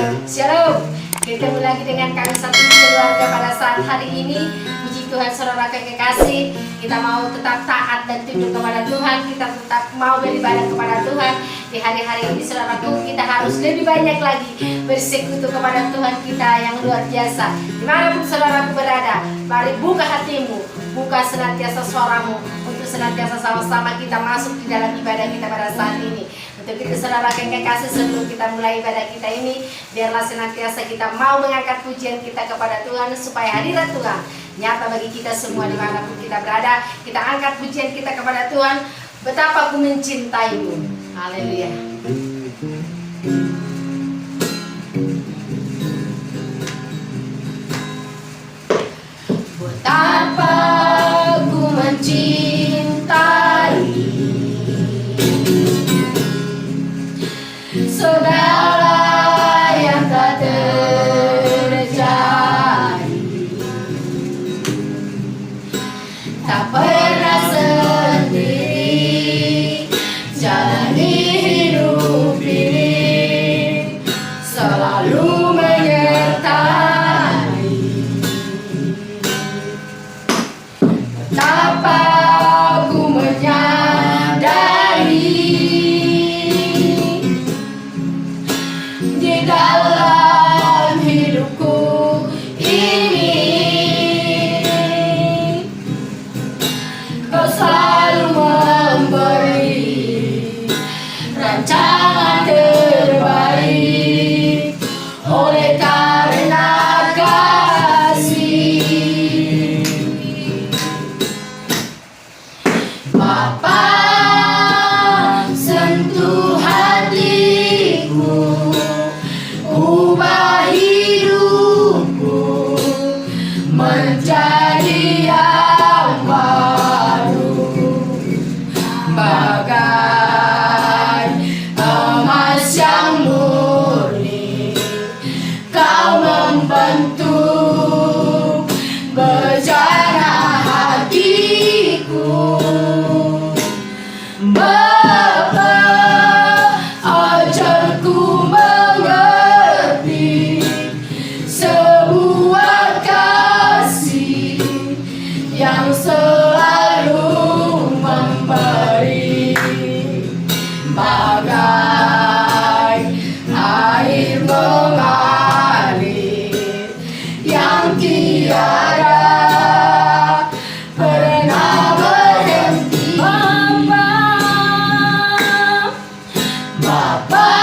Shalom. Ketemu lagi dengan kami satu keluarga pada saat hari ini. Puji Tuhan saudara kekasih, kita mau tetap taat dan tunduk kepada Tuhan. Kita tetap mau beribadah kepada Tuhan. Di hari-hari ini saudaraku, kita harus lebih banyak lagi bersekutu kepada Tuhan kita yang luar biasa. Dimanapun saudaraku berada, mari buka hatimu, buka senantiasa suaramu, untuk senantiasa sama-sama kita masuk di dalam ibadah kita pada saat ini. Untuk itu saudara kekasih, sebelum kita mulai ibadah kita ini, biarlah senantiasa kita mau mengangkat pujian kita kepada Tuhan, supaya hadirat Tuhan nyata bagi kita semua dimanapun kita berada. Kita angkat pujian kita kepada Tuhan. Betapa aku mencintaimu. Haleluya. Betapa aku mencintai segala yang tak terjadi, tak pernah sendiri jalani hidup ini, selalu menyertai. Betapa aku menyadari di dalam hidupku ini, Kau selalu memberi rancangan terbaik, oleh karena kasih. Bapa, sentuh hatiku, ubah hidupku menjadi yang baru, bagai emas yang murni. Kau membentuk bejana hatiku. Bapa, ajarku mengerti sebuah kasih yang selalu memberi, bagai air mengalir yang tiada pernah berhenti. Bapa,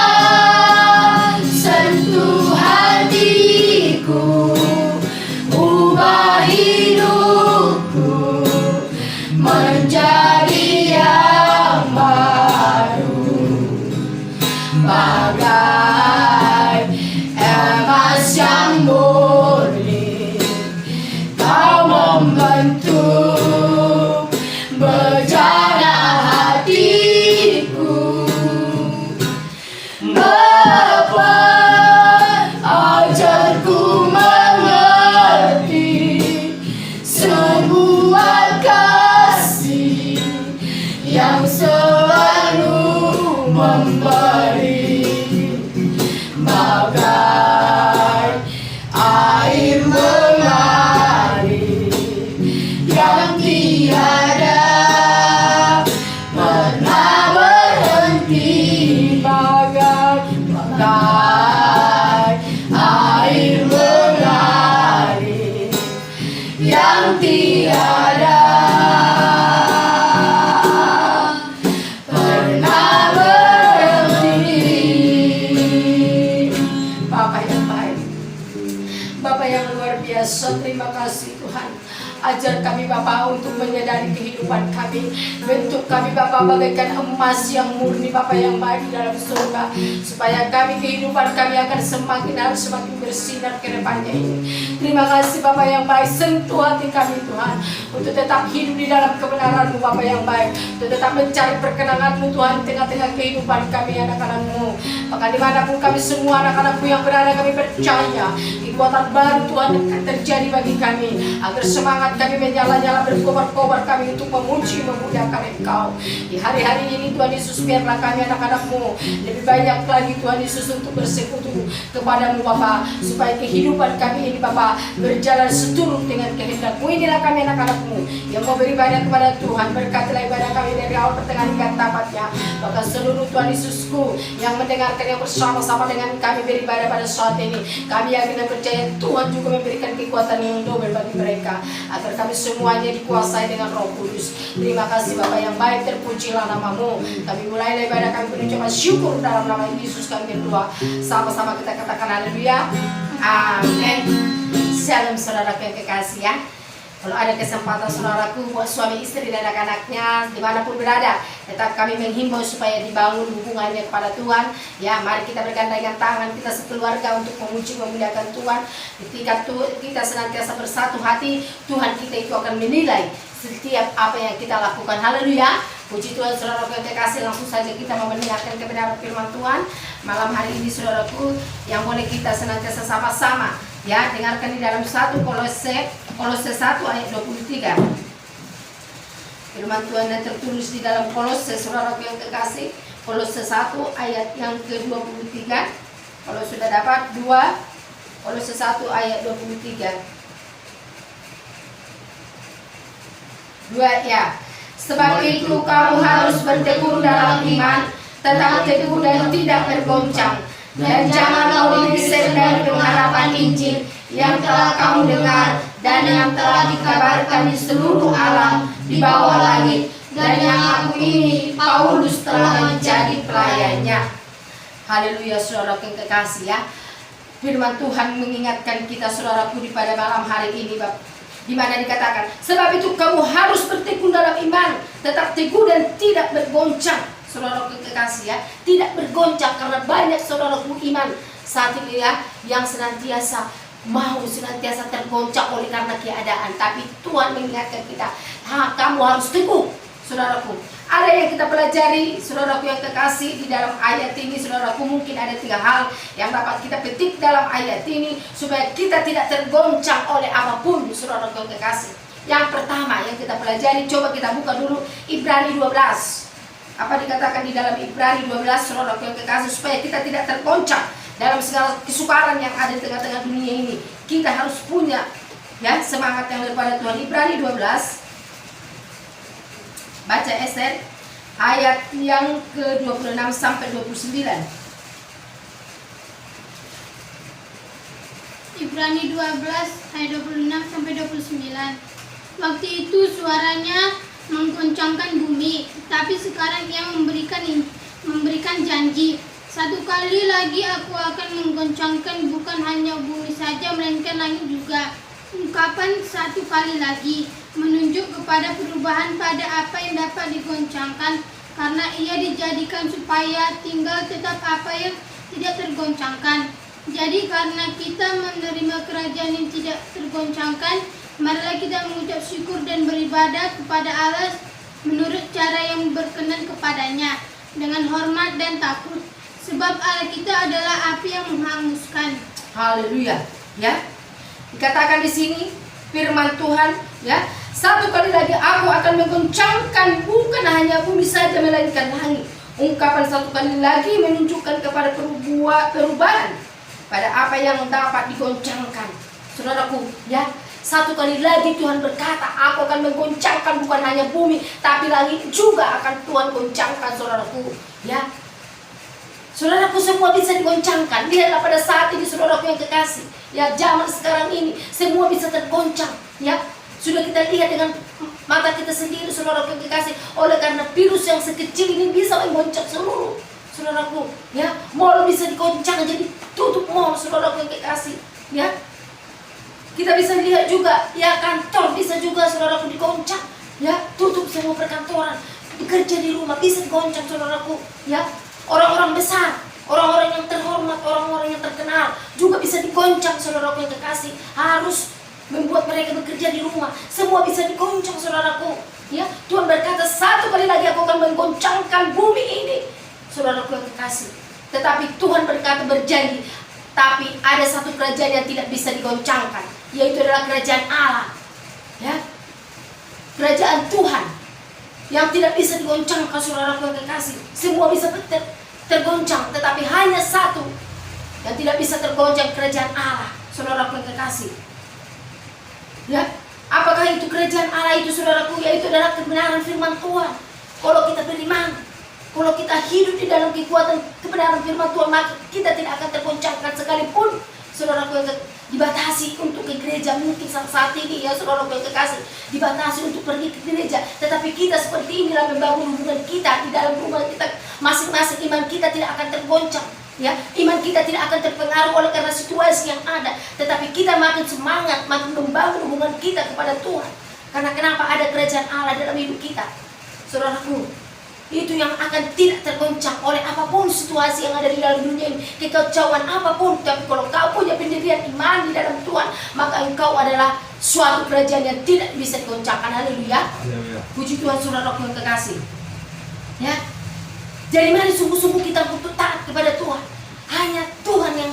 sentuh hatiku, ubah hidupku menjadi yang baru, bagai emas yang murni. Kau membentuk bejana hatiku. Bapa, ajarku mengerti sebuah kasih yang selalu memberi, bagai air mengalir yang tiada pernah berhenti, bagai air mengalir yang tiada pernah berhenti. Bapa yang baik, Bapa yang luar biasa, terima kasih Tuhan. Ajar kami Bapa untuk menyadari kehidupan kami. Bentuk kami Bapa bagaikan emas yang murni Bapa yang baik di dalam surga, supaya kami, kehidupan kami akan semakin bersinar ke depannya ini. Terima kasih Bapa yang baik. Sentuh hati kami Tuhan, untuk tetap hidup di dalam kebenaran-Mu Bapa yang baik, untuk tetap mencari perkenan-Mu Tuhan tengah-tengah kehidupan kami anak-anak-Mu. Maka dimanapun kami semua anak-anak-Mu yang berada, kami percaya kekuatan baru Tuhan akan terjadi bagi kami, agar semangat kami menyala-nyala berkobar-kobar kami untuk untuk memuji memuliakan Engkau. Di hari-hari ini Tuhan Yesus, biarlah kami anak-anak-Mu lebih banyak lagi Tuhan Yesus untuk bersekutu kepadamu Bapa, supaya kehidupan kami ini Bapa berjalan seturut dengan kehendak-Mu. Inilah kami anak-anak-Mu yang mau beribadah kepada Tuhan. Berkatilah ibadah kami dari awal pertengahan hingga tamatnya. Bahkan seluruh Tuhan Yesusku yang mendengarkan, yang bersama-sama dengan kami beribadah pada saat ini, kami yakin dan percaya Tuhan juga memberikan kekuatan yang double bagi mereka, agar kami semuanya dikuasai dengan Roh Kudus. Terima kasih Bapa yang baik, terpujilah nama-Mu. Kami mulai ibadah kami mengucapkan syukur dalam nama Yesus kami berdoa. Sama-sama kita katakan haleluya. Amin. Shalom saudaraku yang kekasih ya. Kalau ada kesempatan saudaraku buat suami istri dan anak-anaknya dimanapun berada, tetap kami menghimbau supaya dibangun hubungannya kepada Tuhan. Ya, mari kita bergandengan tangan, kita sekeluarga untuk memuji memuliakan Tuhan. Ketika kita senantiasa bersatu hati, Tuhan kita itu akan menilai setiap apa yang kita lakukan. Haleluya. Puji Tuhan saudaraku yang kekasih, langsung saja kita mau mendengarkan kebenaran firman Tuhan malam hari ini saudaraku, yang boleh kita senantiasa sama-sama ya dengarkan di dalam 1 Kolose 1 ayat 23. Firman Tuhan yang tertulis di dalam Kolose saudaraku yang kekasih, Kolose 1 ayat yang ke-23. Kalau sudah dapat 2 Kolose 1 ayat 23. 2 ya. Sebab itu kamu harus berteguh dalam iman, tetap teguh dan tidak bergoncang. Dan jangan kau digeser dari pengharapan Injil yang telah kamu dengar dan yang telah dikabarkan di seluruh alam di bawah langit, dan yang aku ini Paulus telah menjadi pelayannya. Haleluya saudaraku yang kekasih ya. Firman Tuhan mengingatkan kita saudaraku di pada malam hari ini di mana dikatakan, sebab itu kamu harus bertekun dalam iman, tetap teguh dan tidak bergoncang. Saudaraku kekasih ya, tidak bergoncang, karena banyak saudaraku iman saat ini ya yang senantiasa tergoncang oleh karena keadaan. Tapi Tuhan mengingatkan kita, kamu harus teguh saudaraku. Ada yang kita pelajari saudaraku yang kekasih di dalam ayat ini saudaraku. Mungkin ada 3 hal yang dapat kita petik dalam ayat ini supaya kita tidak tergoncang oleh apapun saudaraku yang kekasih. Yang pertama yang kita pelajari, coba kita buka dulu Ibrani 12. Apa dikatakan di dalam Ibrani 12 saudaraku yang kekasih, supaya kita tidak tergoncang dalam segala kesukaran yang ada di tengah-tengah dunia ini. Kita harus punya ya semangat yang daripada Tuhan. Ibrani 12, baca Esen ayat yang ke-26 sampai 29. Ibrani 12 ayat 26 sampai 29. Waktu itu suaranya menggoncangkan bumi, tapi sekarang ia memberikan janji. Satu kali lagi aku akan menggoncangkan bukan hanya bumi saja, melainkan langit juga. Ungkapan satu kali lagi menunjuk kepada perubahan pada apa yang dapat digoncangkan, karena ia dijadikan supaya tinggal tetap apa yang tidak tergoncangkan. Jadi karena kita menerima kerajaan yang tidak tergoncangkan, marilah kita mengucap syukur dan beribadah kepada Allah menurut cara yang berkenan kepadanya, dengan hormat dan takut, sebab Allah kita adalah api yang menghanguskan. Haleluya ya. Dikatakan di sini firman Tuhan ya, satu kali lagi aku akan menggoncangkan bukan hanya bumi saja, melainkan langit. Ungkapan satu kali lagi menunjukkan kepada perubahan pada apa yang dapat digoncangkan. Saudaraku ya, satu kali lagi Tuhan berkata, aku akan menggoncangkan bukan hanya bumi, tapi langit juga akan Tuhan goncangkan saudaraku ya. Saudaraku, semua bisa digoncangkan. Lihatlah pada saat ini saudaraku yang kekasih ya, zaman sekarang ini semua bisa tergoncang ya. Sudah kita lihat dengan mata kita sendiri saudaraku yang kekasih, oleh karena virus yang sekecil ini bisa menggoncang seluruh saudaraku ya. Mall bisa digoncang, jadi tutup mall saudaraku yang kekasih ya. Kita bisa lihat juga ya, kantor bisa juga saudaraku digoncang ya, tutup semua perkantoran. Bekerja di rumah bisa digoncang saudaraku ya. Orang-orang besar, orang-orang yang terhormat, orang-orang yang terkenal juga bisa digoncang saudaraku yang kekasih. Harus membuat mereka bekerja di rumah, semua bisa digoncang saudaraku ya. Tuhan berkata, satu kali lagi aku akan menggoncangkan bumi ini saudaraku yang kekasih. Tetapi Tuhan berkata, berjanji, tapi ada satu kerajaan yang tidak bisa digoncangkan, yaitu adalah kerajaan Allah ya, kerajaan Tuhan yang tidak bisa digoncangkan, saudaraku yang kekasih. Semua bisa tergoncang, tetapi hanya satu yang tidak bisa tergoncang, kerajaan Allah, saudaraku yang kekasih. Ya, apakah itu kerajaan Allah itu, saudaraku? Yaitu adalah kebenaran firman Tuhan. Kalau kita beriman, kalau kita hidup di dalam kekuatan kebenaran firman Tuhan, maka kita tidak akan tergoncangkan sekalipun, saudaraku yang dibatasi untuk ke gereja. Mungkin saat ini ya saudaraku yang kekasih, dibatasi untuk pergi ke gereja, tetapi kita seperti inilah membangun hubungan kita di dalam rumah kita masing-masing. Iman kita tidak akan tergoncang, ya, iman kita tidak akan terpengaruh oleh karena situasi yang ada, tetapi kita makin semangat, makin membangun hubungan kita kepada Tuhan. Karena kenapa? Ada kerajaan Allah dalam hidup kita, saudaraku. Itu yang akan tidak tergoncang oleh apapun situasi yang ada di dalam dunia ini, kekacauan apapun. Tapi kalau kau punya pendirian iman di dalam Tuhan, maka engkau adalah suatu kerajaan yang tidak bisa digoncangkan. Haleluya. Puji Tuhan, saudaraku yang kekasih. Ya, jadi mari sungguh-sungguh kita butuh taat kepada Tuhan. Hanya Tuhan yang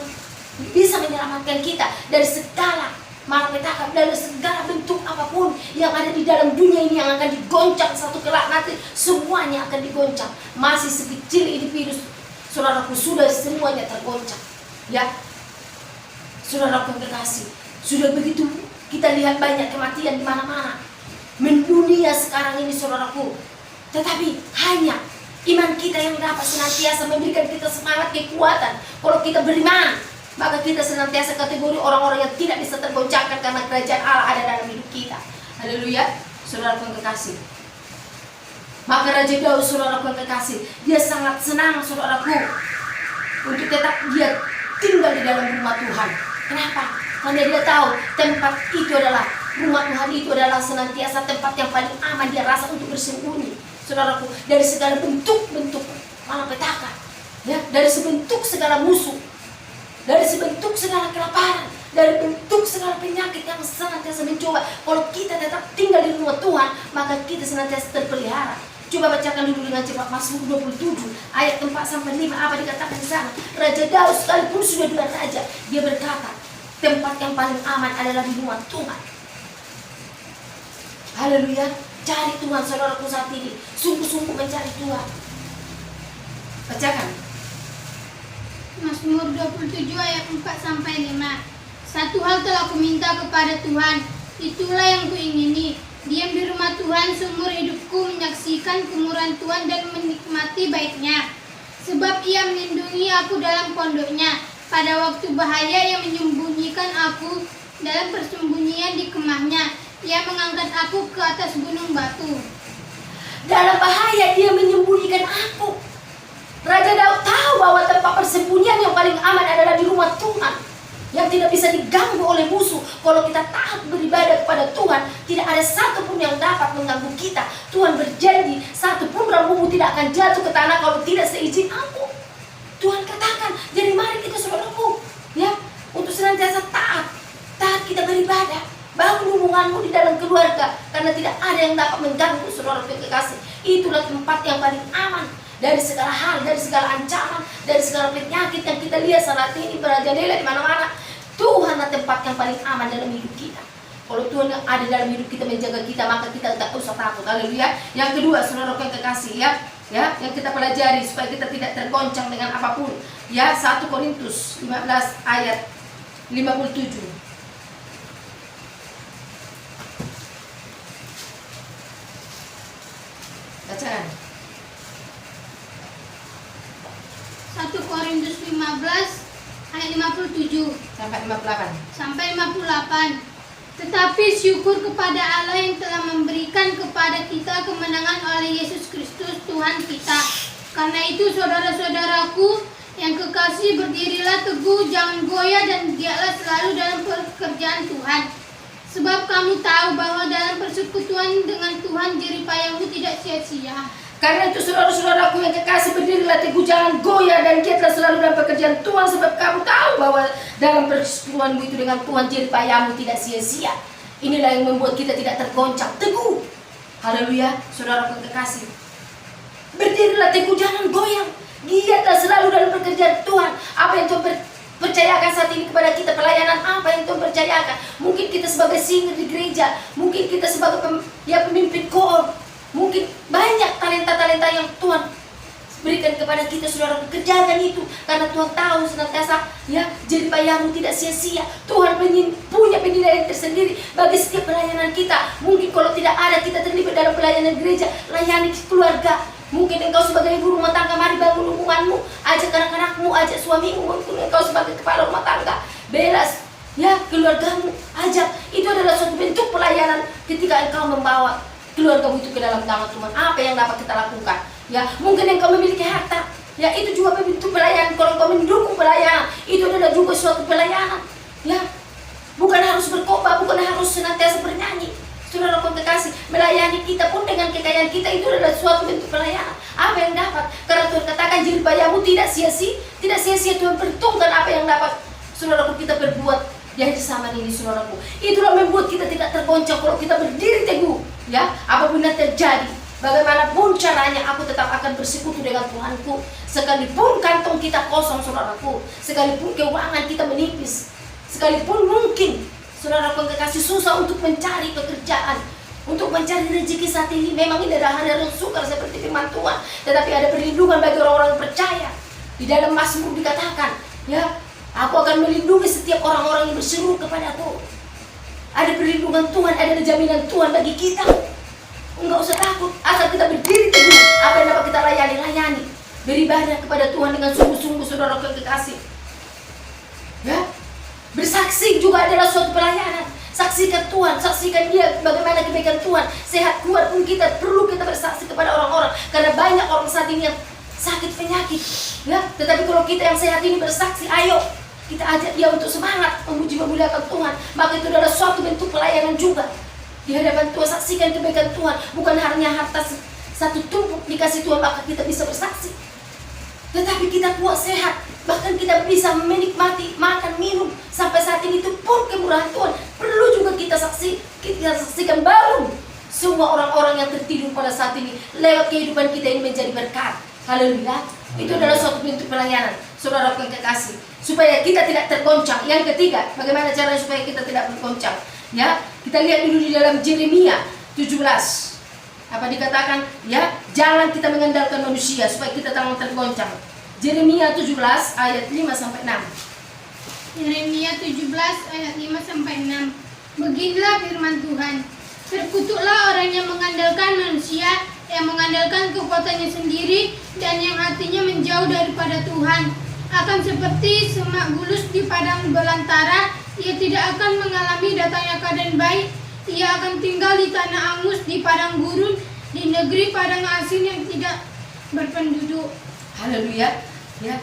bisa menyelamatkan kita dari segala malapetaka, dari segala bentuk apapun yang ada di dalam dunia ini yang akan digoncang satu kelak nanti. Semuanya akan digoncang. Masih sekecil individu, saudaraku, sudah semuanya tergoncang. Ya, saudaraku yang kekasih, sudah begitu kita lihat banyak kematian di mana-mana mendunia sekarang ini, saudaraku. Tetapi hanya iman kita yang dapat senantiasa memberikan kita semangat, kekuatan. Kalau kita beriman, maka kita senantiasa kategori orang-orang yang tidak bisa tergoncangkan karena kerajaan Allah ada dalam hidup kita. Haleluya, saudaraku yang kekasih. Maka Raja Daud, saudaraku yang kekasih, dia sangat senang, saudaraku, untuk tetap dia tinggal di dalam rumah Tuhan. Kenapa? Karena dia tahu tempat itu adalah, rumah Tuhan itu adalah senantiasa tempat yang paling aman dia rasa untuk bersembunyi, saudaraku, dari segala bentuk-bentuk malapetaka, ya, dari sebentuk segala musuh, dari sebentuk segala kelaparan, dari bentuk segala penyakit yang senantiasa mencoba. Kalau kita tetap tinggal di rumah Tuhan, maka kita senantiasa terpelihara. Coba bacakan dulu dengan cepat Mazmur 27 ayat 4-5. Apa dikatakan di sana? Raja Daud sekalipun sudah dua raja, dia berkata, tempat yang paling aman adalah di rumah Tuhan. Haleluya. Cari Tuhan, saudaraku, saat ini. Sungguh-sungguh mencari Tuhan. Bacakan Mazmur 27 ayat 4-5. Satu hal telah aku minta kepada Tuhan, itulah yang kuingini, diam di rumah Tuhan seumur hidupku, menyaksikan kemurahan Tuhan dan menikmati baiknya. Sebab ia melindungi aku dalam pondoknya, pada waktu bahaya ia menyembunyikan aku dalam persembunyian di kemahnya. Ia mengangkat aku ke atas gunung batu. Dalam bahaya dia menyembunyikan aku. Raja Daud tahu bahwa tempat persembunyian yang paling aman adalah di rumah Tuhan, yang tidak bisa diganggu oleh musuh. Kalau kita taat beribadah kepada Tuhan, tidak ada satupun yang dapat mengganggu kita. Tuhan berjanji, satupun rambutmu tidak akan jatuh ke tanah kalau tidak seizin aku. Tuhan katakan. Jadi mari kita, saudaraku, ya, untuk senantiasa taat kita beribadah. Bangun hubunganmu di dalam keluarga, karena tidak ada yang dapat mengganggu, saudaraku yang kekasih. Itulah tempat yang paling aman dari segala hal, dari segala ancaman, dari segala penyakit yang kita lihat saat ini merajalela di mana-mana. Tuhan adalah tempat yang paling aman dalam hidup kita. Kalau Tuhan yang ada dalam hidup kita menjaga kita, maka kita tidak usah takut. Haleluya. Yang kedua, saudaraku yang kekasih, ya, yang kita pelajari supaya kita tidak tergoncang dengan apapun. Ya, 1 Korintus 15 ayat 57. Bacakan. 1 Korintus 15 ayat 57 sampai 58. Tetapi syukur kepada Allah yang telah memberikan kepada kita kemenangan oleh Yesus Kristus Tuhan kita. Karena itu, saudara-saudaraku yang kekasih, berdirilah teguh, jangan goyah, dan giatlah selalu dalam pekerjaan Tuhan. Sebab kamu tahu bahwa dalam persekutuan dengan Tuhan jerih payahmu tidak sia-sia. Karena itu, saudara-saudaraku yang kekasih, berdirilah teguh, jangan goyah, dan giatlah selalu dalam pekerjaan Tuhan. Sebab kamu tahu bahwa dalam persekutuanmu itu dengan Tuhan jerih payahmu tidak sia-sia. Inilah yang membuat kita tidak tergoncang. Teguh. Haleluya, saudaraku yang kekasih. Berdirilah teguh, jangan goyang. Giatlah selalu dalam pekerjaan Tuhan. Apa yang Tuhan percayakan saat ini kepada kita, pelayanan apa yang Tuhan percayakan. Mungkin kita sebagai singer di gereja, mungkin kita sebagai pemimpin koor, Mungkin banyak talenta-talenta yang Tuhan berikan kepada kita, saudara, kerjakan itu karena Tuhan tahu senantiasa ya jerih payahmu tidak sia-sia. Tuhan punya penilaian tersendiri bagi setiap pelayanan kita. Mungkin kalau tidak ada kita terlibat dalam pelayanan gereja, layani keluarga. Mungkin engkau sebagai ibu rumah tangga, mari bangun hubunganmu, ajak anak-anakmu, ajak suamimu. Mungkin engkau sebagai kepala rumah tangga, belas ya keluargamu, ajak. Itu adalah suatu bentuk pelayanan ketika engkau membawa keluargamu itu ke dalam tangan Tuhan. Apa yang dapat kita lakukan? Ya, mungkin engkau memiliki harta, ya itu juga bentuk pelayanan. Kalau engkau mendukung pelayanan, itu adalah juga suatu pelayanan. Ya, bukan harus berkhotbah, bukan harus senantiasa bernyanyi. Saudara kekasih, melayani kita pun dengan kekayaan kita itu adalah suatu bentuk pelayanan. Apa yang dapat? Karena Tuhan katakan jerih payahmu tidak sia-sia, tidak sia-sia. Tuhan perhitungkan apa yang dapat saudaraku kita berbuat di hari zaman ini, saudaraku. Itulah membuat kita tidak tergoncang kalau kita berdiri teguh. Ya, apapun yang terjadi, bagaimanapun caranya, aku tetap akan bersekutu dengan Tuhanku. Sekalipun kantong kita kosong, saudaraku, sekalipun keuangan kita menipis, sekalipun mungkin saudaraku yang kekasih susah untuk mencari pekerjaan, untuk mencari rezeki saat ini. Memang ini adalah hari yang sukar seperti firman Tuhan, tetapi ada perlindungan bagi orang-orang yang percaya. Di dalam Mazmur dikatakan, ya, aku akan melindungi setiap orang-orang yang berseru kepadaku. Ada perlindungan Tuhan, ada jaminan Tuhan bagi kita. Enggak usah takut, asal kita berdiri teguh. Apa yang dapat kita layani. Beribadah kepada Tuhan dengan sungguh-sungguh, saudara kekasih. Ya, bersaksi juga adalah suatu pelayanan. Saksikan Tuhan, saksikan Dia bagaimana kebaikan Tuhan. Sehat kuat pun kita perlu kita bersaksi kepada orang-orang, karena banyak orang saat ini yang sakit penyakit. Ya, tetapi kalau kita yang sehat ini bersaksi, ayo kita ajak dia untuk semangat memuji memuliakan Tuhan. Maka itu adalah suatu bentuk pelayanan juga. Di hadapan Tuhan saksikan kebaikan Tuhan. Bukan hanya harta satu tumpuk dikasih Tuhan maka kita bisa bersaksi, tetapi kita kuat sehat, bahkan kita bisa menikmati makan minum sampai saat ini. Itu pun kemurahan Tuhan. Perlu juga kita saksikan bangun semua orang-orang yang tertidur pada saat ini. Lewat kehidupan kita ini menjadi berkat. Haleluya. Itu adalah suatu bentuk pelayanan, saudara yang kekasih, supaya kita tidak tergoncang. Yang ketiga, bagaimana caranya supaya kita tidak tergoncang? Ya, kita lihat dulu di dalam Yeremia 17. Apa dikatakan? Ya, jangan kita mengandalkan manusia supaya kita jangan tergoncang. Yeremia 17 ayat 5 sampai 6. Yeremia 17 ayat 5 sampai 6. Beginilah firman Tuhan. Terkutuklah orang yang mengandalkan manusia, yang mengandalkan kekuatannya sendiri, dan yang hatinya menjauh daripada Tuhan. Akan seperti semak bulus di padang belantara, ia tidak akan mengalami datangnya keadaan baik. Ia akan tinggal di tanah angus, di padang gurun, di negeri padang asin yang tidak berpenduduk. Haleluya. Ya.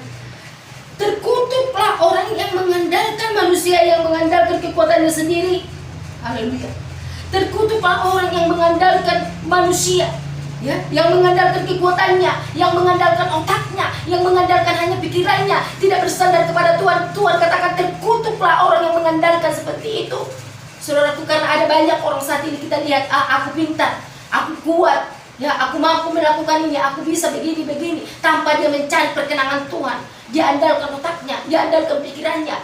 Terkutuklah orang yang mengandalkan manusia, yang mengandalkan kekuatannya sendiri. Haleluya. Terkutuklah orang yang mengandalkan manusia, ya, yang mengandalkan kekuatannya, yang mengandalkan otaknya, yang mengandalkan hanya pikirannya, tidak bersandar kepada Tuhan. Tuhan katakan terkutuklah orang yang mengandalkan seperti itu. Saudaraku, karena ada banyak orang saat ini kita lihat, aku pintar, aku kuat, ya, aku mampu melakukan ini, aku bisa begini, tanpa dia mencari perkenangan Tuhan. Dia andalkan otaknya, dia andalkan pikirannya,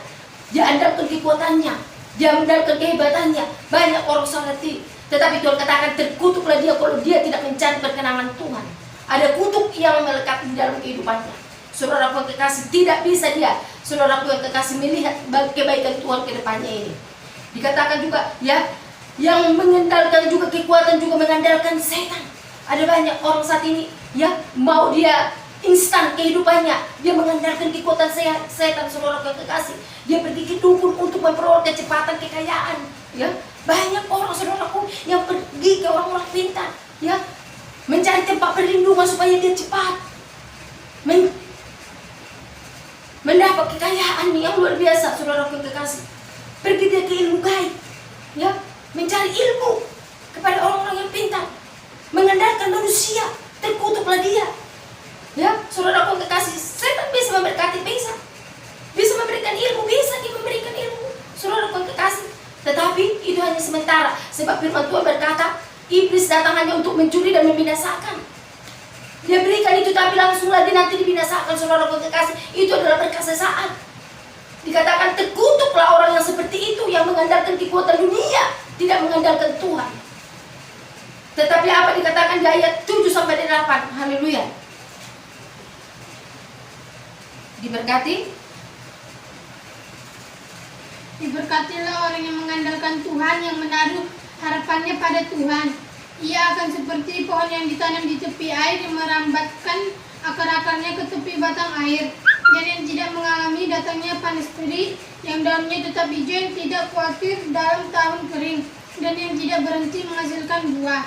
dia andalkan kekuatannya, dia andalkan kehebatannya. Banyak orang seperti, tetapi Tuhan katakan terkutuklah dia kalau dia tidak mencari perkenangan Tuhan. Ada kutuk yang melekat di dalam kehidupannya. Saudaraku yang kekasih, tidak bisa dia, saudaraku yang kekasih, melihat kebaikan Tuhan ke depannya ini. Dikatakan juga, ya, yang mengandalkan juga kekuatan juga mengandalkan setan. Ada banyak orang saat ini, ya, mau dia instan kehidupannya, dia mengandalkan kekuatan setan, saudara yang kekasih. Dia pergi ke dukun untuk memperoleh kecepatan kekayaan. Ya, banyak orang saudaraku yang pergi ke orang-orang pintar, ya, mencari tempat perlindungan supaya dia cepat mendapat kekayaan yang luar biasa, saudara yang kekasih. Pergi dia ke ilmu gaib, ya, mencari ilmu kepada orang-orang yang pintar, mengandalkan manusia. Terkutuklah dia, ya, saudara yang kekasih. Setan bisa memberkati, bisa memberikan ilmu, bisa dia memberikan ilmu, saudara yang kekasih. Tetapi itu hanya sementara, sebab firman Tuhan berkata, iblis datang hanya untuk mencuri dan membinasakan. Dia berikan itu tapi langsung lagi nanti dibinasakan, saudara yang kekasih. Itu adalah berkat sesaat. Dikatakan terkutuklah orang yang seperti itu, yang mengandalkan kekuatan dunia, tidak mengandalkan Tuhan. Tetapi apa dikatakan di ayat 7 sampai 8? Haleluya. Diberkati. Diberkatilah orang yang mengandalkan Tuhan, yang menaruh harapannya pada Tuhan. Ia akan seperti pohon yang ditanam di tepi air, yang merambatkan akar-akarnya ke tepi batang air, dan yang tidak mengalami datangnya panas terik, yang daunnya tetap hijau, yang tidak khawatir dalam tahun kering, dan yang tidak berhenti menghasilkan buah.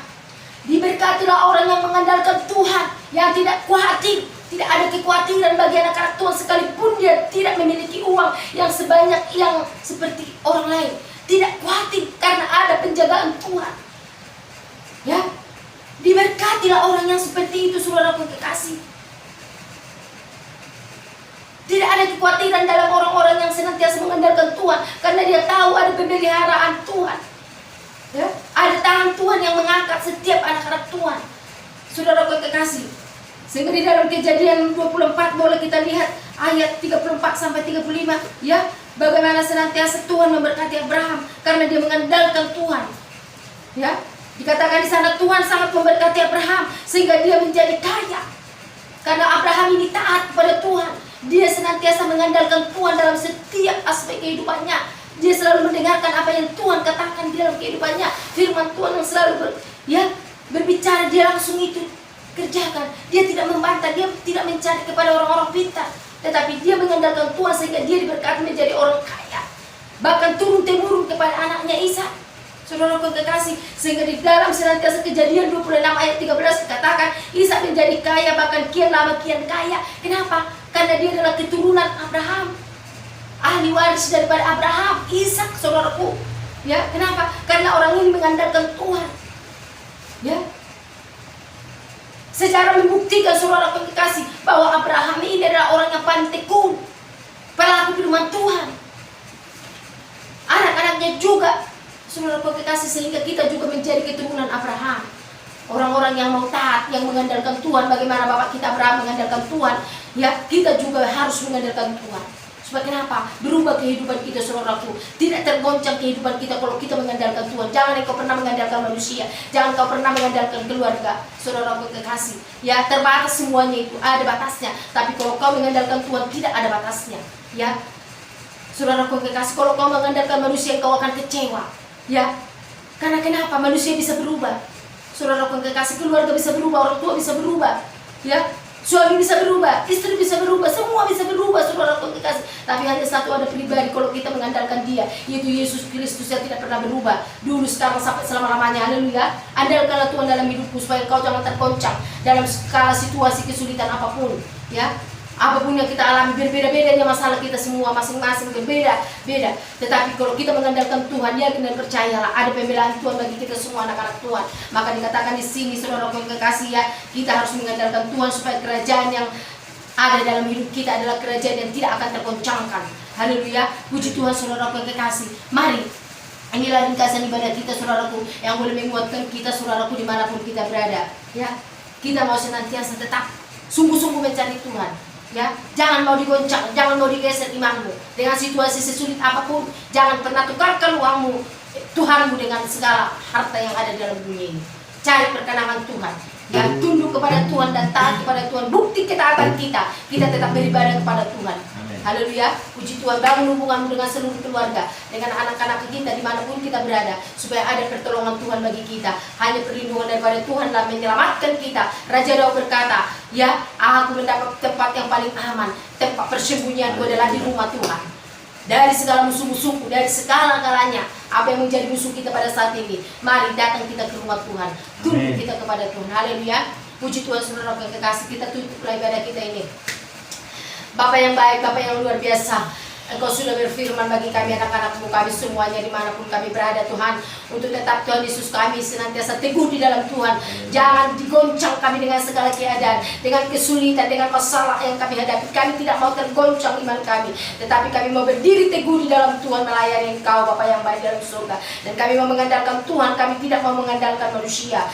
Diberkatilah orang yang mengandalkan Tuhan, yang tidak khawatir. Tidak ada kekhawatiran bagi anak-anak Tuhan, sekalipun dia tidak memiliki uang yang sebanyak yang seperti orang lain. Tidak khawatir karena ada penjagaan Tuhan. Ya, diberkatilah orang yang seperti itu, saudaraku kekasih. Tidak ada kekhawatiran dalam orang-orang yang senantiasa mengandalkan Tuhan, karena dia tahu ada pemeliharaan Tuhan. Ya, ada tangan Tuhan yang mengangkat setiap anak-anak Tuhan, saudaraku kekasih. Sehingga di dalam Kejadian 24 boleh kita lihat ayat 34 sampai 35, ya, bagaimana senantiasa Tuhan memberkati Abraham karena dia mengandalkan Tuhan. Ya, dikatakan di sana Tuhan sangat memberkati Abraham sehingga dia menjadi kaya. Karena Abraham ini taat kepada Tuhan. Dia senantiasa mengandalkan Tuhan dalam setiap aspek kehidupannya. Dia selalu mendengarkan apa yang Tuhan katakan di dalam kehidupannya. Firman Tuhan yang selalu berbicara, dia langsung itu kerjakan. Dia tidak membantah, dia tidak mencari kepada orang-orang pintar, tetapi dia mengandalkan Tuhan sehingga dia diberkati menjadi orang kaya. Bahkan turun-temurun kepada anaknya Ishak, saudaraku kekasih. Sehingga di dalam senantiasa Kejadian 26 ayat 13 dikatakan Ishak menjadi kaya, bahkan kian lama kian kaya. Kenapa? Karena dia adalah keturunan Abraham, ahli waris daripada Abraham, Ishak, saudaraku. Ya, kenapa? Karena orang ini mengandalkan Tuhan. Ya, secara membuktikan, saudara kekasih, bahwa Abraham ini adalah orang yang paling tekun, pelaku firman Tuhan. Anak-anaknya juga, saudara kekasih, sehingga kita juga menjadi keturunan Abraham. Orang-orang yang mau taat, yang mengandalkan Tuhan, bagaimana bapak kita Abraham mengandalkan Tuhan, ya, kita juga harus mengandalkan Tuhan. Sebab kenapa? Berubah kehidupan kita, saudaraku. Tidak tergoncang kehidupan kita kalau kita mengandalkan Tuhan. Jangan engkau pernah mengandalkan manusia. Jangan kau pernah mengandalkan keluarga, saudaraku kekasih. Ya, terbatas semuanya itu, ada batasnya. Tapi kalau kau mengandalkan Tuhan, tidak ada batasnya. Ya, saudaraku kekasih, kalau kau mengandalkan manusia, kau akan kecewa. Ya, karena kenapa? Manusia bisa berubah. Saudaraku kekasih, keluarga bisa berubah, orang tua bisa berubah. Ya, suami bisa berubah, istri bisa berubah, semua bisa berubah, saudaraku kekasih. Tapi hanya satu ada pribadi kalau kita mengandalkan dia, yaitu Yesus Kristus yang tidak pernah berubah. Dulu, sekarang, sampai selama-lamanya. Haleluya. Andalkanlah Tuhan dalam hidupmu supaya kau jangan tergoncang dalam skala situasi kesulitan apapun. Ya, apapun yang kita alami, berbeda-bedanya masalah kita semua, masing-masing berbeda-beda. Tetapi kalau kita mengandalkan Tuhan, yakin dan percayalah ada pembelaan Tuhan bagi kita semua anak-anak Tuhan. Maka dikatakan di sini, saudaraku yang kekasih, ya, kita harus mengandalkan Tuhan supaya kerajaan yang ada dalam hidup kita adalah kerajaan yang tidak akan tergoncangkan. Haleluya. Puji Tuhan, saudaraku yang kekasih. Mari, inilah ringkasan ibadah kita, saudaraku, yang boleh menguatkan kita, saudaraku, dimanapun kita berada. Ya, kita mau senantiasa tetap sungguh-sungguh mencari Tuhan. Ya, jangan mau digoncang, jangan mau digeser imanmu dengan situasi sesulit apapun. Jangan pernah tukarkan uangmu, Tuhanmu, dengan segala harta yang ada dalam dunia ini. Cari perkenanan Tuhan. Ya, tunduk kepada Tuhan dan taat kepada Tuhan. Bukti ketaatan kita tetap beribadah kepada Tuhan. Haleluya. Puji Tuhan. Bangun hubunganmu dengan seluruh keluarga, dengan anak-anak kita dimanapun kita berada, supaya ada pertolongan Tuhan bagi kita. Hanya perlindungan daripada Tuhan dalam menyelamatkan kita. Raja Daud berkata, ya, aku mendapat tempat yang paling aman. Tempat persembunyianku adalah di rumah Tuhan. Dari segala musuh-musuhku, dari segala-galanya, apa yang menjadi musuh kita pada saat ini, mari datang kita ke rumah Tuhan. Tunduk kita kepada Tuhan. Haleluya. Puji Tuhan, saudara yang kekasih, kita tutup ibadah kita ini. Bapak yang baik, Bapak yang luar biasa, Engkau sudah berfirman bagi kami anak-anak-Mu, kami semuanya dimanapun kami berada, Tuhan, untuk tetap Tuhan Yesus kami senantiasa teguh di dalam Tuhan. Jangan digoncang kami dengan segala keadaan, dengan kesulitan, dengan masalah yang kami hadapi. Kami tidak mau tergoncang iman kami, tetapi kami mau berdiri teguh di dalam Tuhan, melayani Engkau, Bapa yang baik dalam surga. Dan kami mau mengandalkan Tuhan, kami tidak mau mengandalkan manusia.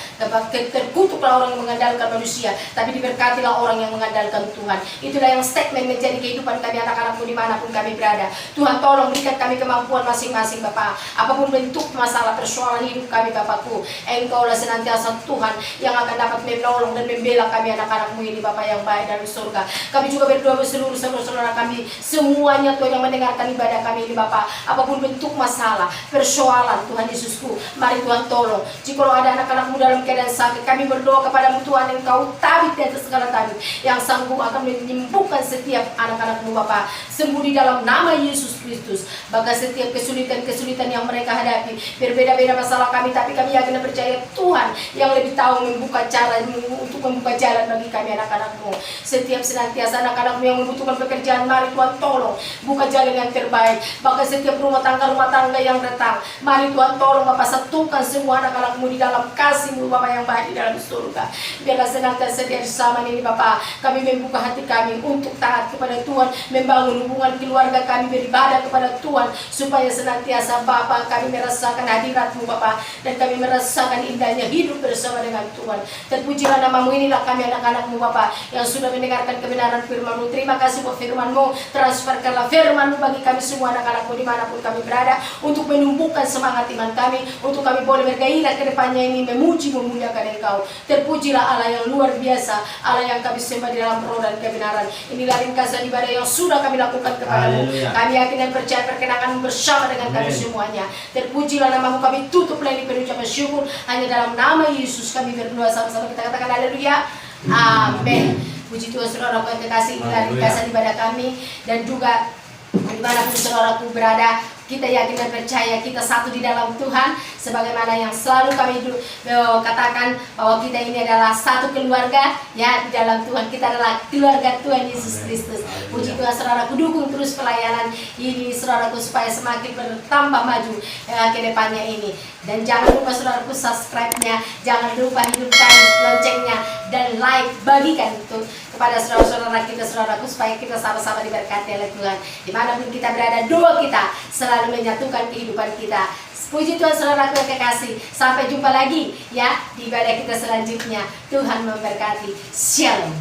Terkutuklah orang yang mengandalkan manusia, tapi diberkatilah orang yang mengandalkan Tuhan. Itulah yang statement menjadi kehidupan kami anak-anak-Mu dimanapun kami berada. berada. Tuhan tolong berikan kami kemampuan masing-masing Bapa. Apapun bentuk masalah persoalan hidup kami Bapakku, Engkaulah senantiasa Tuhan yang akan dapat menolong dan membela kami anak-anak-Mu ini Bapa yang baik dalam surga. Kami juga berdoa seluruh saudara-saudara kami semuanya Tuhan yang mendengarkan ibadah kami ini Bapa. Apapun bentuk masalah, persoalan Tuhan Yesusku, mari Tuhan tolong. Jikalau ada anak-anak-Mu dalam keadaan sakit, kami berdoa kepada-Mu Tuhan, Engkau tabib di atas segala tabib yang sanggup akan menyembuhkan setiap anak-anak-Mu Bapa. Sembuh di dalam nama Yesus Kristus. Bahkan setiap kesulitan-kesulitan yang mereka hadapi, berbeda-beda masalah kami, tapi kami yakin dan percaya Tuhan yang lebih tahu membuka cara untuk membuka jalan bagi kami anak-anak-Mu. Setiap senantiasa anak-anak-Mu yang membutuhkan pekerjaan, mari Tuhan tolong buka jalan yang terbaik. Bahkan setiap rumah tangga yang datang, mari Tuhan tolong Bapa, satukan semua anak-anak-Mu di dalam kasih-Mu Bapa yang baik di dalam surga. Biarlah senantiasa di zaman ini Bapa, kami membuka hati kami untuk taat kepada Tuhan, membangun hubungan keluarga kami, beribadah kepada Tuhan, supaya senantiasa Bapa kami merasakan hadirat-Mu Bapa, dan kami merasakan indahnya hidup bersama dengan Tuhan. Terpujilah nama-Mu, inilah kami anak-anak-Mu Bapa yang sudah mendengarkan kebenaran firman-Mu. Terima kasih buat firman-Mu, transferkanlah firman-Mu bagi kami semua anak-anak-Mu dimanapun kami berada, untuk menumbuhkan semangat iman kami, untuk kami boleh bergairah ke depannya ini memuji memuliakan Engkau. Terpujilah Allah yang luar biasa, Allah yang kami sembah di dalam roh dan kebenaran. Inilah ringkasan ibadah yang sudah kami lakukan kepada-Mu. Kami yakin dan percaya perkenan bersama dengan kami semuanya. Terpujilah nama-Mu, kami tutup lagi penucapan syukur hanya dalam nama Yesus kami berdoa, sama-sama kita katakan haleluya. Amin. Puji Tuhan saudaraku yang kekasih, inilah ringkasan ibadah kami, dan juga dimanapun saudaraku berada, kita yakin dan percaya kita satu di dalam Tuhan. Sebagaimana yang selalu kami katakan bahwa kita ini adalah satu keluarga ya di dalam Tuhan. Kita adalah keluarga Tuhan Yesus Kristus. Puji Tuhan saudaraku, dukung terus pelayanan ini saudaraku supaya semakin bertambah maju ke depannya ini. Dan jangan lupa saudaraku subscribe-nya, jangan lupa hidupkan loncengnya, dan like, bagikan itu kepada saudara-saudara kita saudaraku, supaya kita sama-sama diberkati oleh Tuhan. Dimanapun kita berada, doa kita selalu menyatukan kehidupan kita. Puji Tuhan saudaraku yang kekasih. Sampai jumpa lagi ya di ibadah kita selanjutnya. Tuhan memberkati. Shalom.